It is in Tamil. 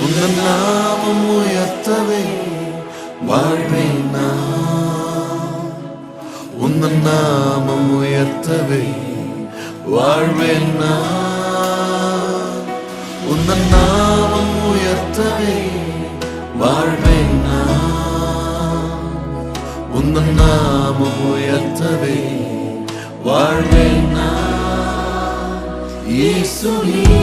உந்தன் நாமம் உயர்த்தவே வாழ்வேன் நான். உந்தன் நாமம் உயர்த்தவே வாழ்வேன் நான். உந்தன் நாமம் உயர்த்தவே வாழ்வேன் நான். உந்தன் நாமம் உயர்த்தவே வாழ்வேன் நான். இயேசுவே